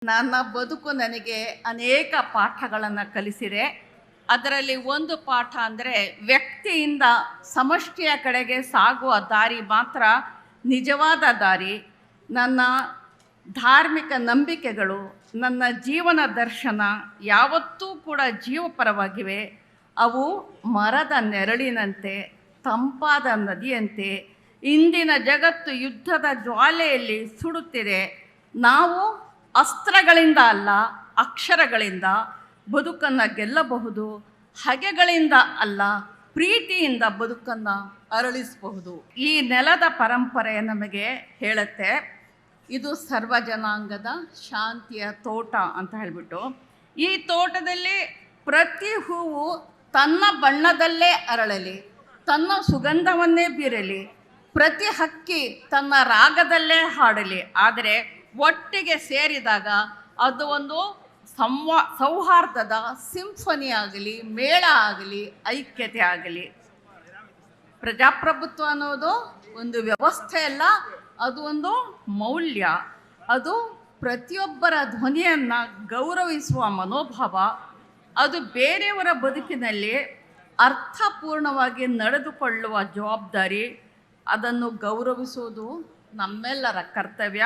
ನನ್ನ ಬದುಕು ನನಗೆ ಅನೇಕ ಪಾಠಗಳನ್ನು ಕಲಿಸಿದೆ. ಅದರಲ್ಲಿ ಒಂದು ಪಾಠ ಅಂದರೆ ವ್ಯಕ್ತಿಯಿಂದ ಸಮಷ್ಟಿಯ ಕಡೆಗೆ ಸಾಗುವ ದಾರಿ ಮಾತ್ರ ನಿಜವಾದ ದಾರಿ. ನನ್ನ ಧಾರ್ಮಿಕ ನಂಬಿಕೆಗಳು, ನನ್ನ ಜೀವನ ದರ್ಶನ ಯಾವತ್ತೂ ಕೂಡ ಜೀವಪರವಾಗಿವೆ. ಅವು ಮರದ ನೆರಳಿನಂತೆ, ತಂಪಾದ ನದಿಯಂತೆ. ಇಂದಿನ ಜಗತ್ತು ಯುದ್ಧದ ಜ್ವಾಲೆಯಲ್ಲಿ ಸುಡುತ್ತಿದೆ. ನಾವು ಅಸ್ತ್ರಗಳಿಂದ ಅಲ್ಲ, ಅಕ್ಷರಗಳಿಂದ ಬದುಕನ್ನು ಗೆಲ್ಲಬಹುದು. ಹಗೆಗಳಿಂದ ಅಲ್ಲ, ಪ್ರೀತಿಯಿಂದ ಬದುಕನ್ನು ಅರಳಿಸಬಹುದು. ಈ ನೆಲದ ಪರಂಪರೆ ನಮಗೆ ಹೇಳುತ್ತೆ, ಇದು ಸರ್ವ ಜನಾಂಗದ ಶಾಂತಿಯ ತೋಟ ಅಂತ ಹೇಳಿಬಿಟ್ಟು. ಈ ತೋಟದಲ್ಲಿ ಪ್ರತಿ ಹೂವು ತನ್ನ ಬಣ್ಣದಲ್ಲೇ ಅರಳಲಿ, ತನ್ನ ಸುಗಂಧವನ್ನೇ ಬೀರಲಿ, ಪ್ರತಿ ಹಕ್ಕಿ ತನ್ನ ರಾಗದಲ್ಲೇ ಹಾಡಲಿ. ಆದರೆ ಒಟ್ಟಿಗೆ ಸೇರಿದಾಗ ಅದು ಒಂದು ಸೌಹಾರ್ದದ ಸಿಂಫನಿ ಆಗಲಿ, ಮೇಳ ಆಗಲಿ, ಐಕ್ಯತೆ ಆಗಲಿ. ಪ್ರಜಾಪ್ರಭುತ್ವ ಅನ್ನೋದು ಒಂದು ವ್ಯವಸ್ಥೆ ಅಲ್ಲ, ಅದು ಒಂದು ಮೌಲ್ಯ. ಅದು ಪ್ರತಿಯೊಬ್ಬರ ಧ್ವನಿಯನ್ನು ಗೌರವಿಸುವ ಮನೋಭಾವ. ಅದು ಬೇರೆಯವರ ಬದುಕಿನಲ್ಲಿ ಅರ್ಥಪೂರ್ಣವಾಗಿ ನಡೆದುಕೊಳ್ಳುವ ಜವಾಬ್ದಾರಿ. ಅದನ್ನು ಗೌರವಿಸುವುದು ನಮ್ಮೆಲ್ಲರ ಕರ್ತವ್ಯ.